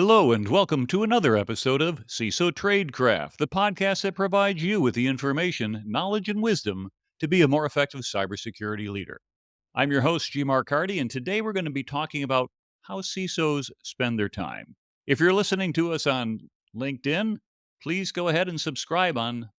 Hello, and welcome to another episode of CISO Tradecraft, the podcast that provides you with the information, knowledge, and wisdom to be a more effective cybersecurity leader. I'm your host, G. Mark Hardy, and today we're going to be talking about how CISOs spend their time. If you're listening to us on LinkedIn, please go ahead and subscribe on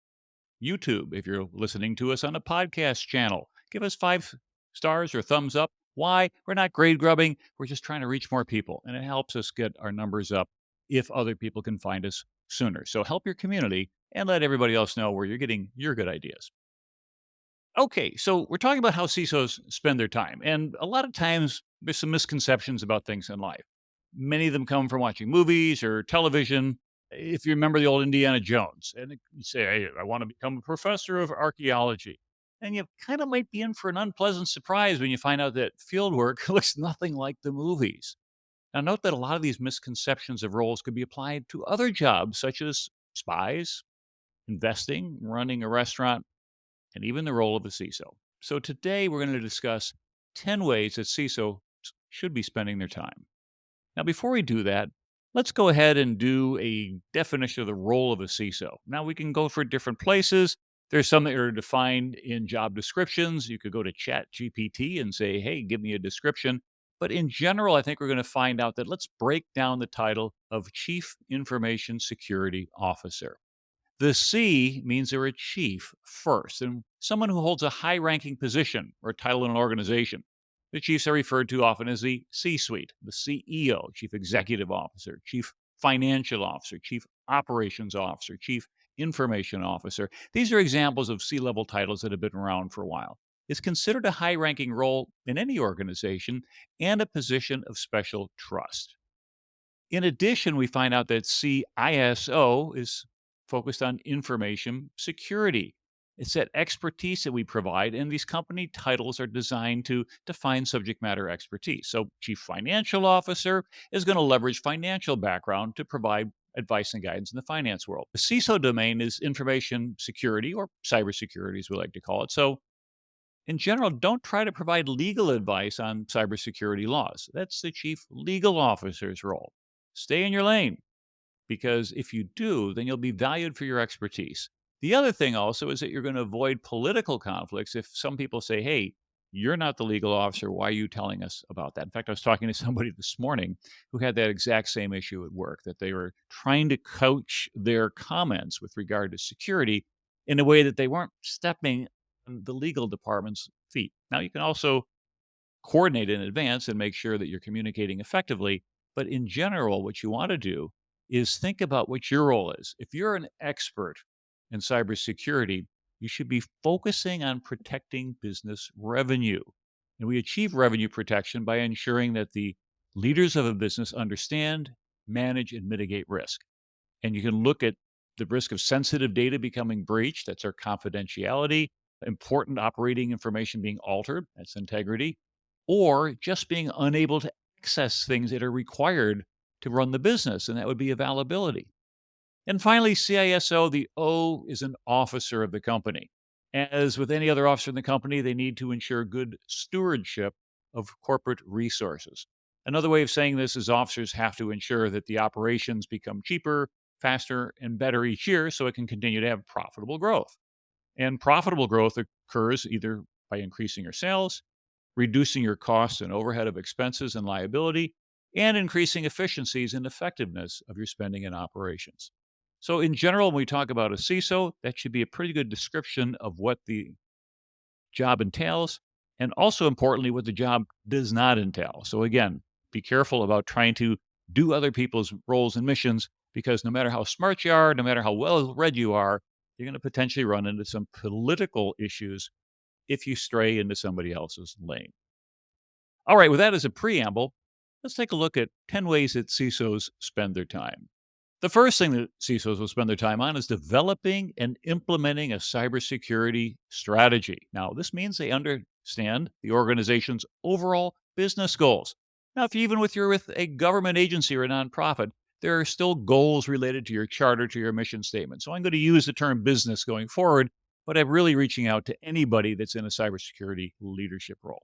YouTube. If you're listening to us on a podcast channel, give us 5 stars or thumbs up. Why? We're not grade grubbing. We're just trying to reach more people, and it helps us get our numbers up if other people can find us sooner. So help your community and let everybody else know where you're getting your good ideas. Okay, so we're talking about how CISOs spend their time, and a lot of times there's some misconceptions about things in life. Many of them come from watching movies or television. If you remember the old Indiana Jones, and you say, "Hey, I want to become a professor of archaeology," and you kind of might be in for an unpleasant surprise when you find out that field work looks nothing like the movies. Now, note that a lot of these misconceptions of roles could be applied to other jobs, such as spies, investing, running a restaurant, and even the role of a CISO. So today we're going to discuss 10 ways that CISO should be spending their time. Now, before we do that, let's go ahead and do a definition of the role of a CISO. Now, we can go for different places. There's some that are defined in job descriptions. You could go to Chat GPT and say, hey, give me a description. But in general, I think we're going to find out that let's break down the title of Chief Information Security Officer. The C means they're a chief first, and someone who holds a high ranking position or title in an organization. The chiefs are referred to often as the C suite, the CEO, Chief Executive Officer, Chief Financial Officer, Chief Operations Officer, Chief Information Officer. These are examples of C level titles that have been around for a while. It's considered a high ranking role in any organization and a position of special trust. In addition, we find out that CISO is focused on information security. It's that expertise that we provide, and these company titles are designed to define subject matter expertise. So, Chief Financial Officer is going to leverage financial background to provide advice and guidance in the finance world. The CISO domain is information security or cybersecurity, as we like to call it. So, in general, don't try to provide legal advice on cybersecurity laws. That's the chief legal officer's role. Stay in your lane because if you do, then you'll be valued for your expertise. The other thing also is that you're going to avoid political conflicts if some people say, hey, you're not the legal officer. Why are you telling us about that? In fact, I was talking to somebody this morning who had that exact same issue at work, that they were trying to coach their comments with regard to security in a way that they weren't stepping on the legal department's feet. Now, you can also coordinate in advance and make sure that you're communicating effectively. But in general, what you want to do is think about what your role is. If you're an expert in cybersecurity, you should be focusing on protecting business revenue. And we achieve revenue protection by ensuring that the leaders of a business understand, manage, and mitigate risk. And you can look at the risk of sensitive data becoming breached, that's our confidentiality, important operating information being altered, that's integrity, or just being unable to access things that are required to run the business, and that would be availability. And finally, CISO, the O is an officer of the company. As with any other officer in the company, they need to ensure good stewardship of corporate resources. Another way of saying this is officers have to ensure that the operations become cheaper, faster, and better each year so it can continue to have profitable growth. And profitable growth occurs either by increasing your sales, reducing your costs and overhead of expenses and liability, and increasing efficiencies and effectiveness of your spending and operations. So, in general, when we talk about a CISO, that should be a pretty good description of what the job entails, and also importantly, what the job does not entail. So, again, be careful about trying to do other people's roles and missions because no matter how smart you are, no matter how well read you are, you're going to potentially run into some political issues if you stray into somebody else's lane. All right, with that as a preamble, let's take a look at 10 ways that CISOs spend their time. The first thing that CISOs will spend their time on is developing and implementing a cybersecurity strategy. Now, this means they understand the organization's overall business goals. Now, if you even with you're with a government agency or a nonprofit, there are still goals related to your charter, to your mission statement. So I'm going to use the term business going forward, but I'm really reaching out to anybody that's in a cybersecurity leadership role.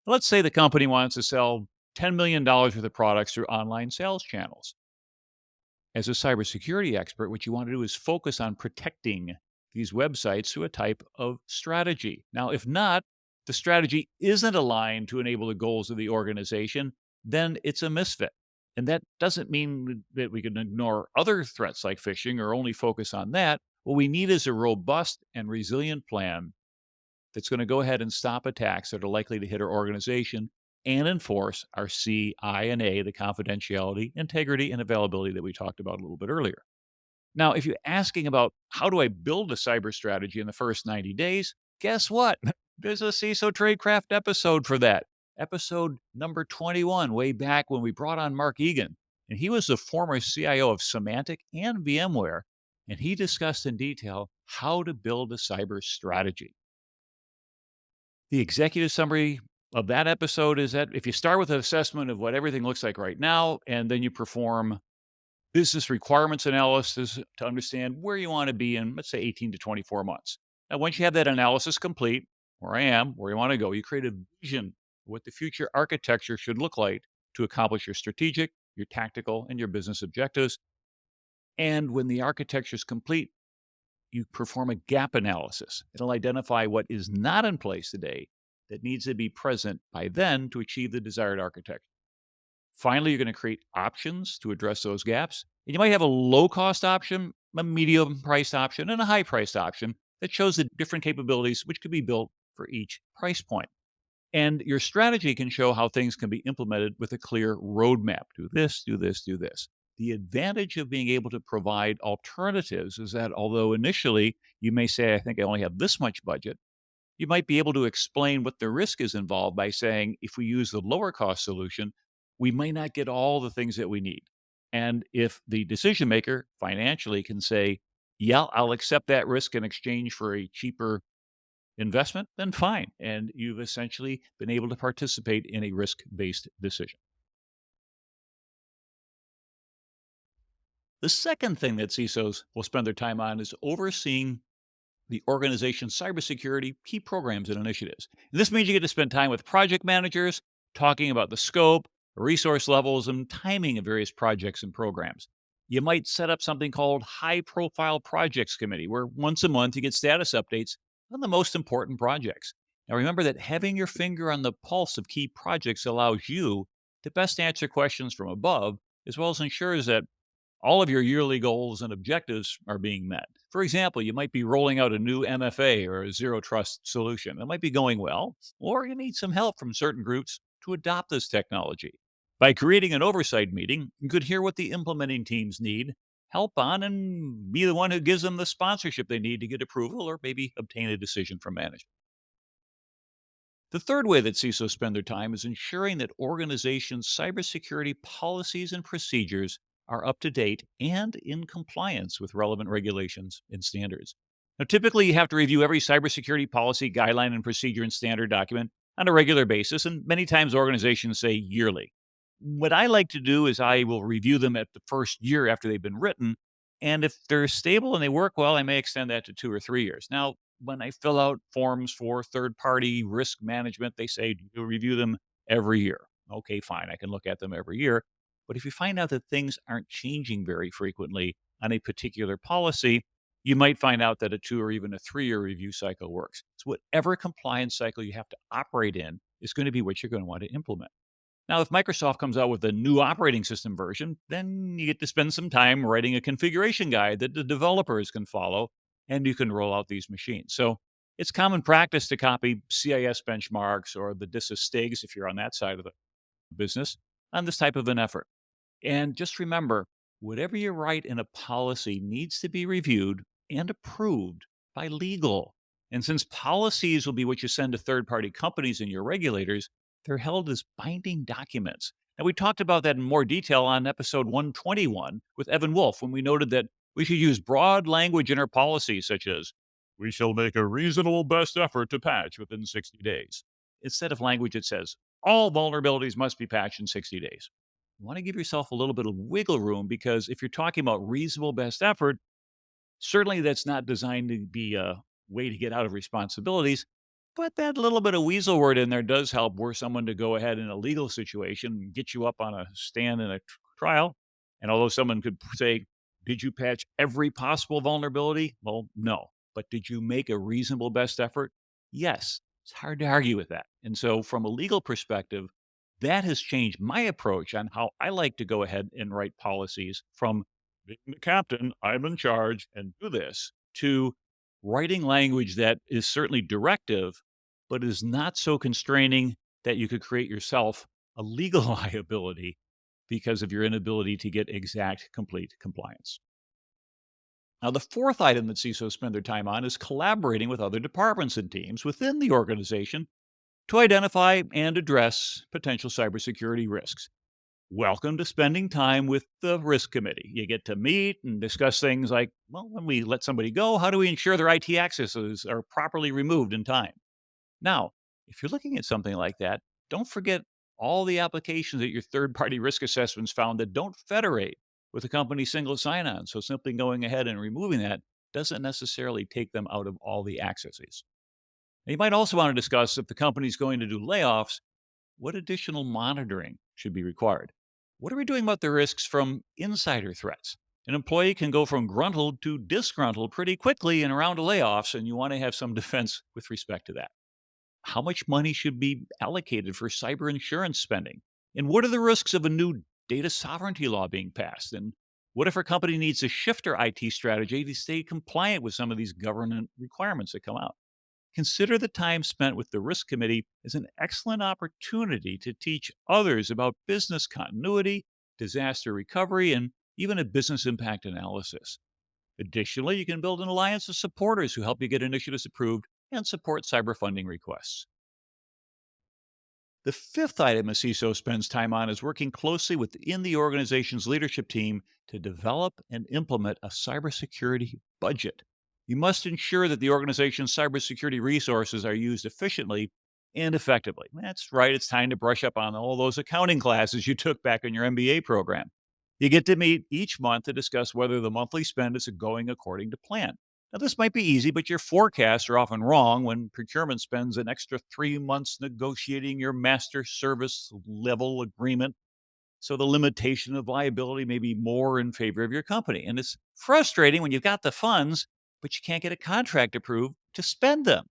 Let's say the company wants to sell $10 million worth of products through online sales channels. As a cybersecurity expert, what you want to do is focus on protecting these websites through a type of strategy. Now, if not, the strategy isn't aligned to enable the goals of the organization, then it's a misfit. And that doesn't mean that we can ignore other threats like phishing or only focus on that. What we need is a robust and resilient plan that's going to go ahead and stop attacks that are likely to hit our organization and enforce our CI&A, the confidentiality, integrity, and availability that we talked about a little bit earlier. Now, if you're asking about how do I build a cyber strategy in the first 90 days, guess what? There's a CISO Tradecraft episode for that. Episode number 21, way back when we brought on Mark Egan. And he was the former CIO of Symantec and VMware. And he discussed in detail how to build a cyber strategy. The executive summary of that episode is that if you start with an assessment of what everything looks like right now, and then you perform business requirements analysis to understand where you want to be in, let's say, 18 to 24 months. Now, once you have that analysis complete, where I am, where you want to go, you create a vision of what the future architecture should look like to accomplish your strategic, your tactical, and your business objectives. And when the architecture is complete, you perform a gap analysis. It'll identify what is not in place today that needs to be present by then to achieve the desired architecture. Finally, you're going to create options to address those gaps. And you might have a low cost option, a medium priced option, and a high priced option that shows the different capabilities which could be built for each price point. And your strategy can show how things can be implemented with a clear roadmap. Do this, do this, do this. The advantage of being able to provide alternatives is that although initially you may say, I think I only have this much budget, you might be able to explain what the risk is involved by saying, if we use the lower cost solution, we may not get all the things that we need. And if the decision maker financially can say, yeah, I'll accept that risk in exchange for a cheaper investment, then fine. And you've essentially been able to participate in a risk based decision. The second thing that CISOs will spend their time on is overseeing the organization's cybersecurity key programs and initiatives. And this means you get to spend time with project managers, talking about the scope, resource levels, and timing of various projects and programs. You might set up something called High Profile Projects Committee, where once a month you get status updates on the most important projects. Now, remember that having your finger on the pulse of key projects allows you to best answer questions from above, as well as ensures that all of your yearly goals and objectives are being met. For example, you might be rolling out a new MFA or a zero trust solution. That might be going well, or you need some help from certain groups to adopt this technology. By creating an oversight meeting, you could hear what the implementing teams need help on and be the one who gives them the sponsorship they need to get approval or maybe obtain a decision from management. The third way that CISOs spend their time is ensuring that organizations' cybersecurity policies and procedures are up to date and in compliance with relevant regulations and standards. Now, typically, you have to review every cybersecurity policy, guideline, and procedure and standard document on a regular basis, and many times organizations say yearly. What I like to do is I will review them at the first year after they've been written. And if they're stable and they work well, I may extend that to 2 or 3 years. Now, when I fill out forms for third party risk management, they say you review them every year. Okay, fine. I can look at them every year. But if you find out that things aren't changing very frequently on a particular policy, you might find out that a 2 or even a 3 year review cycle works. So, whatever compliance cycle you have to operate in is going to be what you're going to want to implement. Now, if Microsoft comes out with a new operating system version, then you get to spend some time writing a configuration guide that the developers can follow, and you can roll out these machines. So it's common practice to copy CIS benchmarks or the DISA STIGs if you're on that side of the business on this type of an effort. And just remember, whatever you write in a policy needs to be reviewed and approved by legal. And since policies will be what you send to third party companies and your regulators, they're held as binding documents. And we talked about that in more detail on episode 121 with Evan Wolf when we noted that we should use broad language in our policies, such as, we shall make a reasonable best effort to patch within 60 days, instead of language that says, all vulnerabilities must be patched in 60 days. You want to give yourself a little bit of wiggle room because if you're talking about reasonable best effort, certainly that's not designed to be a way to get out of responsibilities. But that little bit of weasel word in there does help were someone to go ahead in a legal situation and get you up on a stand in a trial And although someone could say, did you patch every possible vulnerability? Well, no. But did you make a reasonable best effort? Yes. It's hard to argue with that. And so, from a legal perspective, that has changed my approach on how I like to go ahead and write policies from being the captain, I'm in charge and do this, to writing language that is certainly directive, but is not so constraining that you could create yourself a legal liability because of your inability to get exact, complete compliance. Now, the fourth item that CISOs spend their time on is collaborating with other departments and teams within the organization to identify and address potential cybersecurity risks. Welcome to spending time with the risk committee. You get to meet and discuss things like, well, when we let somebody go, how do we ensure their IT accesses are properly removed in time? Now, if you're looking at something like that, don't forget all the applications that your third party risk assessments found that don't federate with the company's single sign on. So simply going ahead and removing that doesn't necessarily take them out of all the accesses. And you might also want to discuss if the company's going to do layoffs, what additional monitoring should be required? What are we doing about the risks from insider threats? An employee can go from gruntled to disgruntled pretty quickly in a round of layoffs, and you want to have some defense with respect to that. How much money should be allocated for cyber insurance spending? And what are the risks of a new data sovereignty law being passed? And what if our company needs to shift our IT strategy to stay compliant with some of these government requirements that come out? Consider the time spent with the risk committee as an excellent opportunity to teach others about business continuity, disaster recovery, and even a business impact analysis. Additionally, you can build an alliance of supporters who help you get initiatives approved and support cyber funding requests. The fifth item a CISO spends time on is working closely within the organization's leadership team to develop and implement a cybersecurity budget. You must ensure that the organization's cybersecurity resources are used efficiently and effectively. That's right, it's time to brush up on all those accounting classes you took back in your MBA program. You get to meet each month to discuss whether the monthly spend is going according to plan. Now, this might be easy, but your forecasts are often wrong when procurement spends an extra 3 months negotiating your master service level agreement. So the limitation of liability may be more in favor of your company. And it's frustrating when you've got the funds, but you can't get a contract approved to spend them.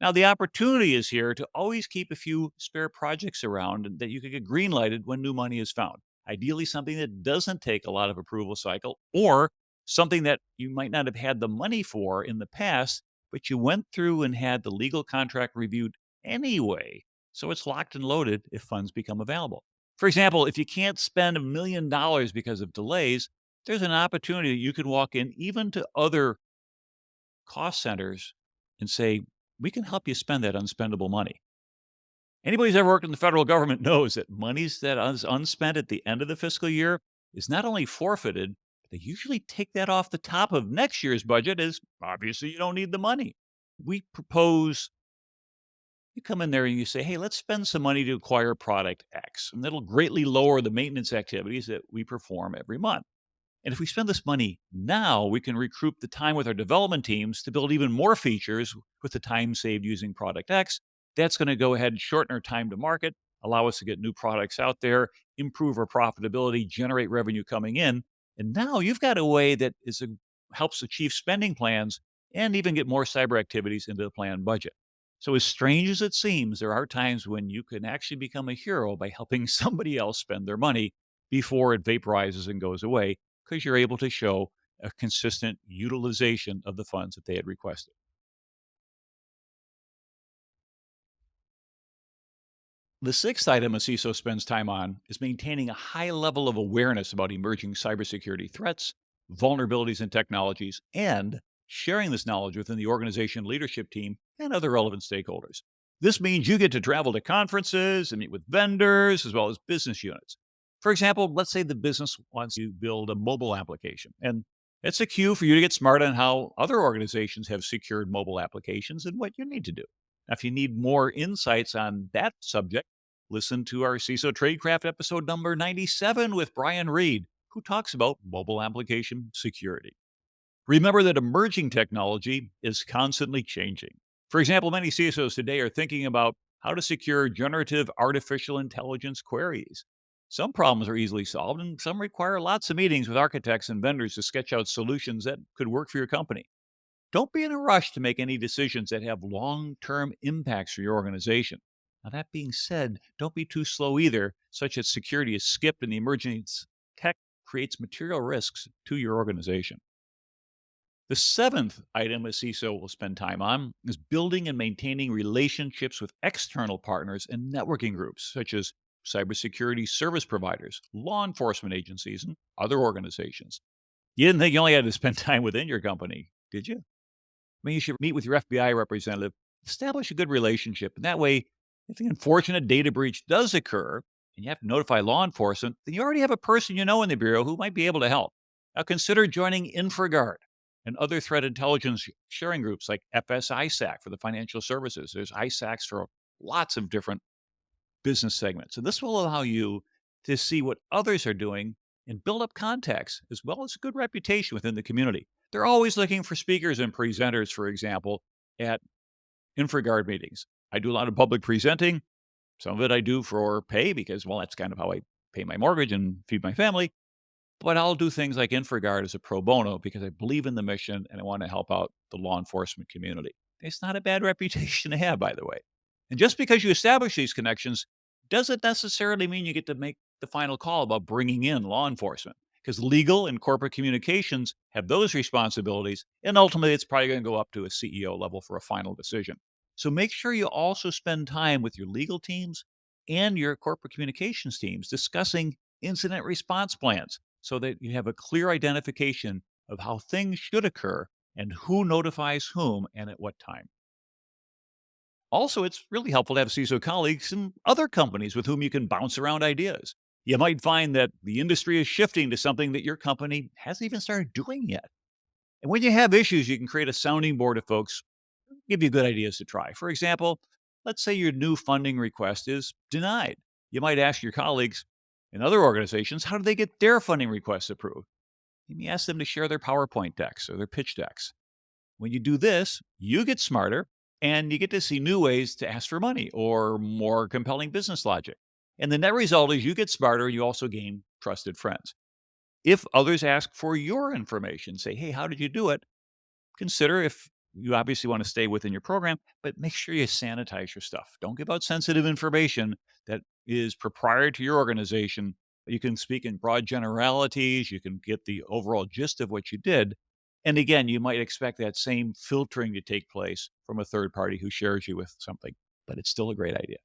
Now, the opportunity is here to always keep a few spare projects around that you could get greenlighted when new money is found. Ideally, something that doesn't take a lot of approval cycle or something that you might not have had the money for in the past, but you went through and had the legal contract reviewed anyway. So it's locked and loaded if funds become available. For example, if you can't spend $1 million because of delays, there's an opportunity that you can walk in even to other cost centers and say, we can help you spend that unspendable money. Anybody who's ever worked in the federal government knows that monies that is unspent at the end of the fiscal year is not only forfeited, but they usually take that off the top of next year's budget as obviously you don't need the money. We propose you come in there and you say, hey, let's spend some money to acquire product X, and that'll greatly lower the maintenance activities that we perform every month. And if we spend this money now, we can recoup the time with our development teams to build even more features with the time saved using product X. That's going to go ahead and shorten our time to market, allow us to get new products out there, improve our profitability, generate revenue coming in. And now you've got a way that helps achieve spending plans and even get more cyber activities into the planned budget. So, as strange as it seems, there are times when you can actually become a hero by helping somebody else spend their money before it vaporizes and goes away because you're able to show a consistent utilization of the funds that they had requested. The sixth item a CISO spends time on is maintaining a high level of awareness about emerging cybersecurity threats, vulnerabilities, and technologies, and sharing this knowledge within the organization leadership team and other relevant stakeholders. This means you get to travel to conferences and meet with vendors as well as business units. For example, let's say the business wants to build a mobile application, and it's a cue for you to get smart on how other organizations have secured mobile applications and what you need to do. Now, if you need more insights on that subject, listen to our CISO Tradecraft episode number 97 with Brian Reed, who talks about mobile application security. Remember that emerging technology is constantly changing. For example, many CISOs today are thinking about how to secure generative artificial intelligence queries. Some problems are easily solved, and some require lots of meetings with architects and vendors to sketch out solutions that could work for your company. Don't be in a rush to make any decisions that have long term impacts for your organization. Now, that being said, don't be too slow either, such that security is skipped and the emerging tech creates material risks to your organization. The seventh item a CISO will spend time on is building and maintaining relationships with external partners and networking groups, such as cybersecurity service providers, law enforcement agencies, and other organizations. You didn't think you only had to spend time within your company, did you? I mean, you should meet with your FBI representative, establish a good relationship. And that way, if the unfortunate data breach does occur and you have to notify law enforcement, then you already have a person you know in the Bureau who might be able to help. Now, consider joining InfraGard and other threat intelligence sharing groups like FSISAC for the financial services. There's ISACs for lots of different business segments. And this will allow you to see what others are doing and build up contacts as well as a good reputation within the community. They're always looking for speakers and presenters, for example, at InfraGard meetings. I do a lot of public presenting. Some of it I do for pay because, well, that's kind of how I pay my mortgage and feed my family. But I'll do things like InfraGard as a pro bono because I believe in the mission and I want to help out the law enforcement community. It's not a bad reputation to have, by the way. And just because you establish these connections doesn't necessarily mean you get to make the final call about bringing in law enforcement because legal and corporate communications have those responsibilities. And ultimately, it's probably going to go up to a CEO level for a final decision. So make sure you also spend time with your legal teams and your corporate communications teams discussing incident response plans so that you have a clear identification of how things should occur and who notifies whom and at what time. Also, it's really helpful to have CISO colleagues in other companies with whom you can bounce around ideas. You might find that the industry is shifting to something that your company hasn't even started doing yet. And when you have issues, you can create a sounding board of folks who give you good ideas to try. For example, let's say your new funding request is denied. You might ask your colleagues in other organizations, how do they get their funding requests approved? You may ask them to share their PowerPoint decks or their pitch decks. When you do this, you get smarter and you get to see new ways to ask for money or more compelling business logic. And the net result is you get smarter, you also gain trusted friends. If others ask for your information, say, hey, how did you do it? Consider if you obviously want to stay within your program, but make sure you sanitize your stuff. Don't give out sensitive information that is proprietary to your organization. You can speak in broad generalities, you can get the overall gist of what you did. And again, you might expect that same filtering to take place from a third party who shares you with something, but it's still a great idea.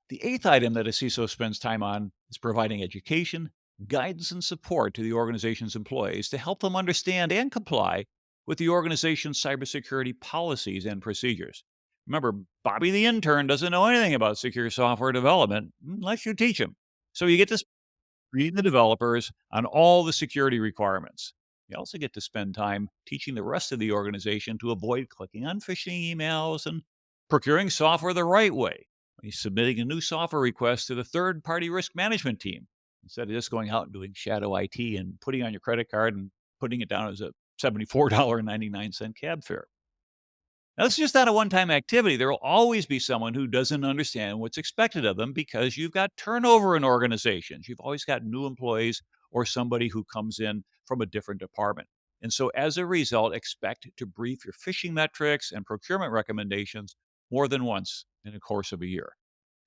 The eighth item that a CISO spends time on is providing education, guidance, and support to the organization's employees to help them understand and comply with the organization's cybersecurity policies and procedures. Remember, Bobby the intern doesn't know anything about secure software development unless you teach him. So you get to read the developers on all the security requirements. You also get to spend time teaching the rest of the organization to avoid clicking on phishing emails and procuring software the right way. He's submitting a new software request to the third party risk management team instead of just going out and doing shadow IT and putting on your credit card and putting it down as a $74.99 cab fare. Now, this is just not a one time activity. There will always be someone who doesn't understand what's expected of them because you've got turnover in organizations. You've always got new employees or somebody who comes in from a different department. And so, as a result, expect to brief your phishing metrics and procurement recommendations more than once in the course of a year.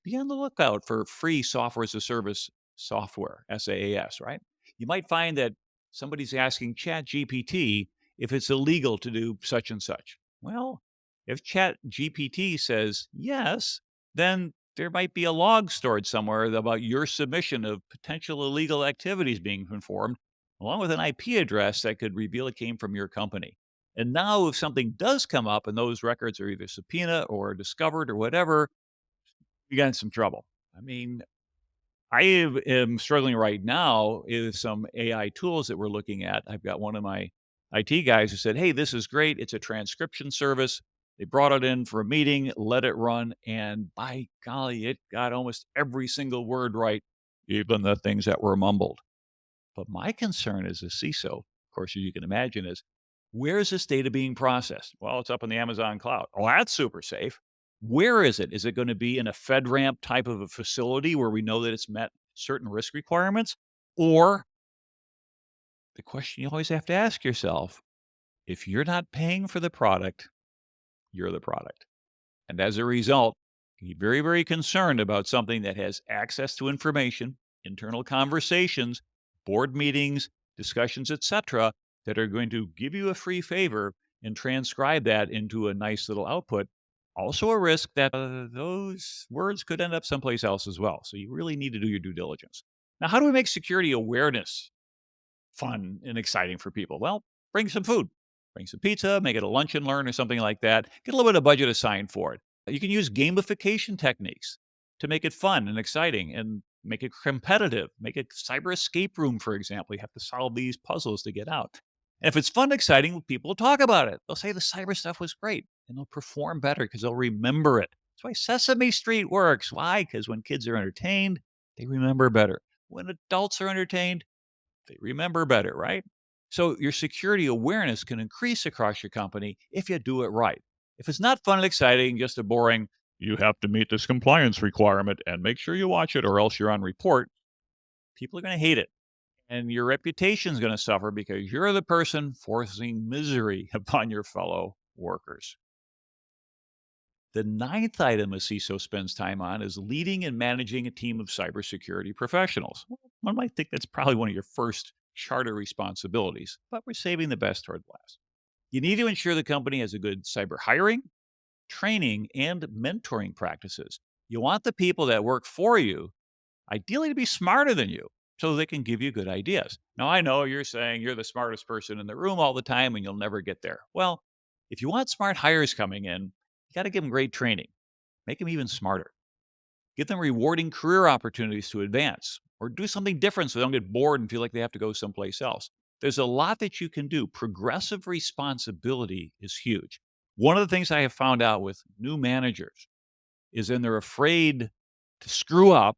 Be on the lookout for free software as a service software, SaaS, right? You might find that somebody's asking Chat GPT if it's illegal to do such and such. Well, if Chat GPT says yes, then there might be a log stored somewhere about your submission of potential illegal activities being performed, along with an IP address that could reveal it came from your company. And now, if something does come up and those records are either subpoena or discovered or whatever, you got in some trouble. I mean, am struggling right now with some AI tools that we're looking at. I've got one of my IT guys who said, hey, this is great. It's a transcription service. They brought it in for a meeting, let it run, and by golly, it got almost every single word right, even the things that were mumbled. But my concern as a CISO, of course, as you can imagine, is where's this data being processed? Well, it's up in the Amazon cloud. Oh, that's super safe. Where is it? Is it going to be in a FedRAMP type of a facility where we know that it's met certain risk requirements? Or the question you always have to ask yourself, if you're not paying for the product, you're the product. And as a result, be very, very concerned about something that has access to information, internal conversations, board meetings, discussions, etc., that are going to give you a free favor and transcribe that into a nice little output. Also, a risk that those words could end up someplace else as well. So, you really need to do your due diligence. Now, how do we make security awareness fun and exciting for people? Well, bring some food. Bring some pizza, make it a lunch and learn or something like that. Get a little bit of budget assigned for it. You can use gamification techniques to make it fun and exciting and make it competitive. Make it cyber escape room, for example. You have to solve these puzzles to get out. And if it's fun and exciting, people will talk about it. They'll say the cyber stuff was great and they'll perform better because they'll remember it. That's why Sesame Street works. Why? Because when kids are entertained, they remember better. When adults are entertained, they remember better, right? So your security awareness can increase across your company if you do it right. If it's not fun and exciting, just a boring, you have to meet this compliance requirement and make sure you watch it or else you're on report, people are going to hate it. And your reputation is going to suffer because you're the person forcing misery upon your fellow workers. The ninth item a CISO spends time on is leading and managing a team of cybersecurity professionals. Well, one might think that's probably one of your first charter responsibilities, but we're saving the best toward last. You need to ensure the company has a good cyber hiring, training, and mentoring practices. You want the people that work for you, ideally, to be smarter than you so they can give you good ideas. Now, I know you're saying you're the smartest person in the room all the time and you'll never get there. Well, if you want smart hires coming in, you got to give them great training, make them even smarter. Give them rewarding career opportunities to advance or do something different so they don't get bored and feel like they have to go someplace else. There's a lot that you can do. Progressive responsibility is huge. One of the things I have found out with new managers is when they're afraid to screw up,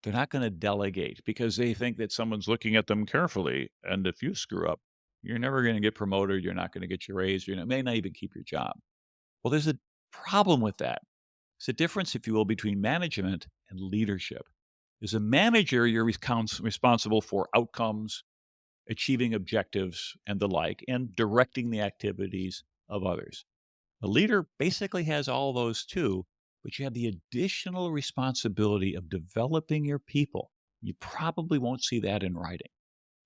they're not going to delegate because they think that someone's looking at them carefully. And if you screw up, you're never going to get promoted. You're not going to get your raise. You may not even keep your job. Well, there's a problem with that. It's a difference, if you will, between management and leadership. As a manager, you're responsible for outcomes, achieving objectives, and the like, and directing the activities of others. A leader basically has all those too, but you have the additional responsibility of developing your people. You probably won't see that in writing.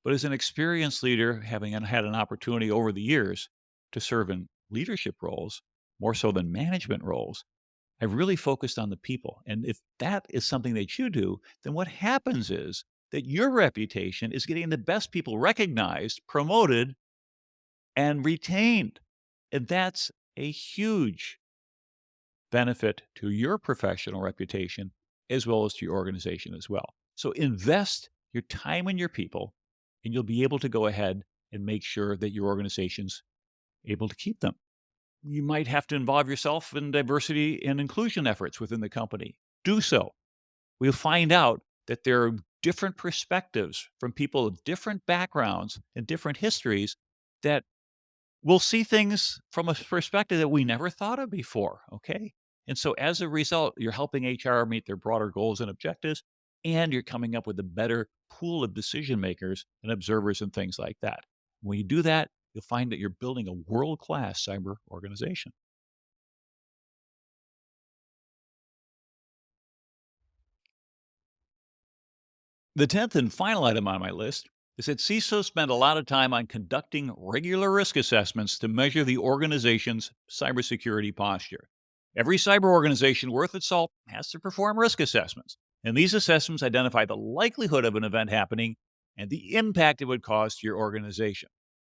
But as an experienced leader, having had an opportunity over the years to serve in leadership roles, more so than management roles, I've really focused on the people. And if that is something that you do, then what happens is that your reputation is getting the best people recognized, promoted, and retained. And that's a huge benefit to your professional reputation as well as to your organization as well. So invest your time in your people, and you'll be able to go ahead and make sure that your organization's able to keep them. You might have to involve yourself in diversity and inclusion efforts within the company. Do so. We'll find out that there are different perspectives from people of different backgrounds and different histories that will see things from a perspective that we never thought of before. Okay. And so as a result, you're helping HR meet their broader goals and objectives, and you're coming up with a better pool of decision makers and observers and things like that. When you do that, you'll find that you're building a world class cyber organization. The 10th and final item on my list is that CISOs spend a lot of time on conducting regular risk assessments to measure the organization's cybersecurity posture. Every cyber organization worth its salt has to perform risk assessments, and these assessments identify the likelihood of an event happening and the impact it would cause to your organization.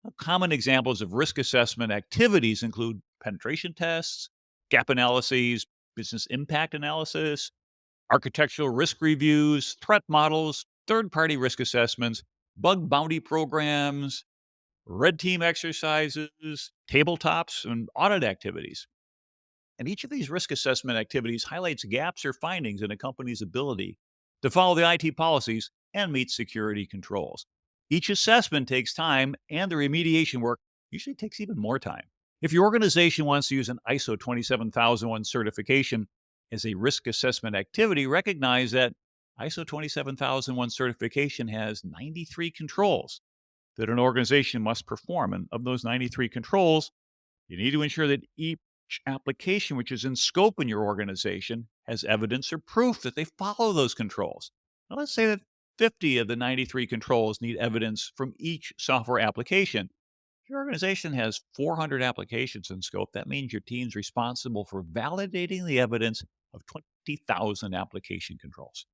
Now, common examples of risk assessment activities include penetration tests, gap analyses, business impact analysis, architectural risk reviews, threat models, third party risk assessments, bug bounty programs, red team exercises, tabletops, and audit activities. And each of these risk assessment activities highlights gaps or findings in a company's ability to follow the IT policies and meet security controls. Each assessment takes time, and the remediation work usually takes even more time. If your organization wants to use an ISO 27001 certification as a risk assessment activity, recognize that ISO 27001 certification has 93 controls that an organization must perform. And of those 93 controls, you need to ensure that each application which is in scope in your organization has evidence or proof that they follow those controls. Now, let's say that 50 of the 93 controls need evidence from each software application. If your organization has 400 applications in scope, that means your team's responsible for validating the evidence of 20,000 application controls.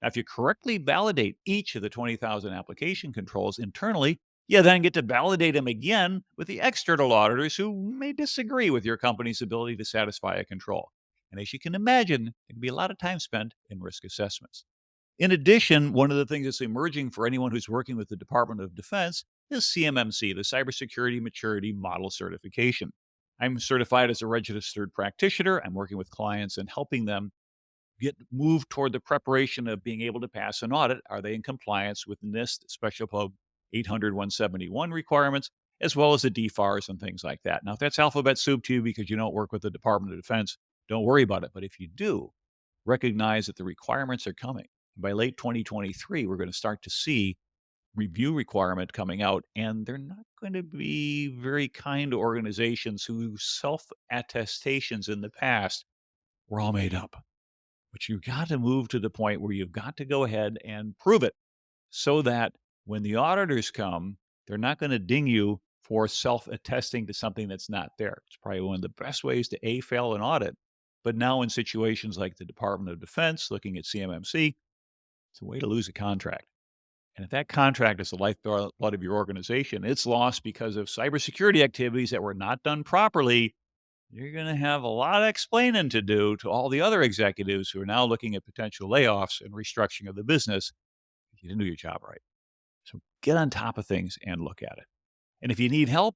Now, if you correctly validate each of the 20,000 application controls internally, you then get to validate them again with the external auditors who may disagree with your company's ability to satisfy a control. And as you can imagine, there can be a lot of time spent in risk assessments. In addition, one of the things that's emerging for anyone who's working with the Department of Defense is CMMC, the Cybersecurity Maturity Model Certification. I'm certified as a registered practitioner. I'm working with clients and helping them get moved toward the preparation of being able to pass an audit. Are they in compliance with NIST Special Code 800-171 requirements, as well as the DFARS and things like that? Now, if that's alphabet soup to you because you don't work with the Department of Defense, don't worry about it. But if you do, recognize that the requirements are coming. By late 2023, we're going to start to see review requirement coming out, and they're not going to be very kind to organizations whose self-attestations in the past were all made up. But you've got to move to the point where you've got to go ahead and prove it so that when the auditors come, they're not going to ding you for self-attesting to something that's not there. It's probably one of the best ways to fail an audit. But now in situations like the Department of Defense, looking at CMMC, it's a way to lose a contract. And if that contract is the lifeblood of your organization, it's lost because of cybersecurity activities that were not done properly. You're going to have a lot of explaining to do to all the other executives who are now looking at potential layoffs and restructuring of the business if you didn't do your job right. So get on top of things and look at it. And if you need help,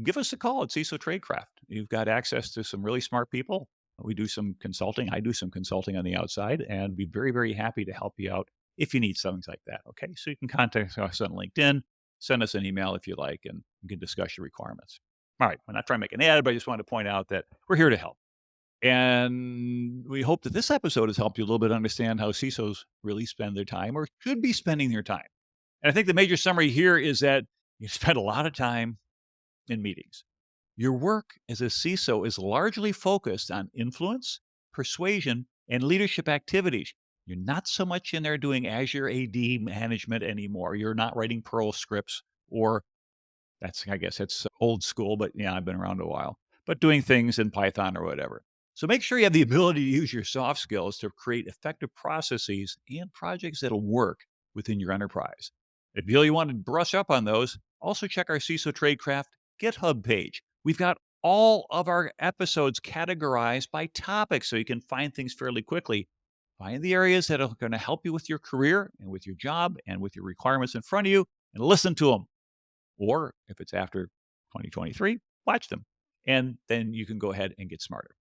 give us a call at CISO Tradecraft. You've got access to some really smart people. We do some consulting. I do some consulting on the outside and be very, very happy to help you out if you need something like that. Okay. So you can contact us on LinkedIn, send us an email if you like, and we can discuss your requirements. All right. I'm not trying to make an ad, but I just wanted to point out that we're here to help. And we hope that this episode has helped you a little bit understand how CISOs really spend their time or should be spending their time. And I think the major summary here is that you spend a lot of time in meetings. Your work as a CISO is largely focused on influence, persuasion, and leadership activities. You're not so much in there doing Azure AD management anymore. You're not writing Perl scripts or I guess it's old school, but yeah, I've been around a while, but doing things in Python or whatever. So make sure you have the ability to use your soft skills to create effective processes and projects that'll work within your enterprise. If you really want to brush up on those, also check our CISO Tradecraft GitHub page. We've got all of our episodes categorized by topic so you can find things fairly quickly. Find the areas that are going to help you with your career and with your job and with your requirements in front of you and listen to them. Or if it's after 2023, watch them. And then you can go ahead and get smarter.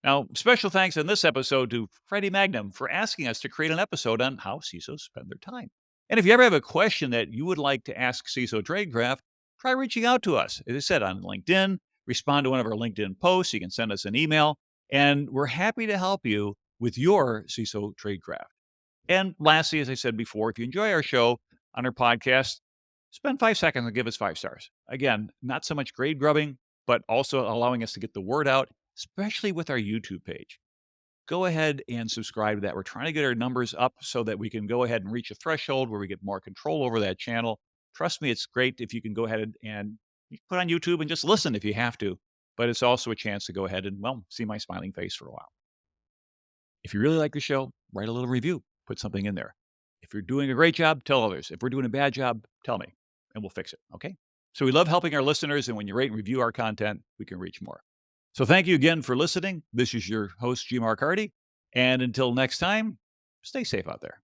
Now, special thanks in this episode to Freddie Magnum for asking us to create an episode on how CISOs spend their time. And if you ever have a question that you would like to ask CISO Tradecraft, try reaching out to us. As I said, on LinkedIn, respond to one of our LinkedIn posts. You can send us an email, and we're happy to help you with your CISO Tradecraft. And lastly, as I said before, if you enjoy our show on our podcast, spend 5 seconds and give us 5 stars. Again, not so much grade grubbing, but also allowing us to get the word out, especially with our YouTube page. Go ahead and subscribe to that. We're trying to get our numbers up so that we can go ahead and reach a threshold where we get more control over that channel. Trust me, it's great if you can go ahead and put on YouTube and just listen if you have to. But it's also a chance to go ahead and, well, see my smiling face for a while. If you really like the show, write a little review, put something in there. If you're doing a great job, tell others. If we're doing a bad job, tell me, and we'll fix it, okay? So we love helping our listeners, and when you rate and review our content, we can reach more. So thank you again for listening. This is your host, G. Mark Hardy, and until next time, stay safe out there.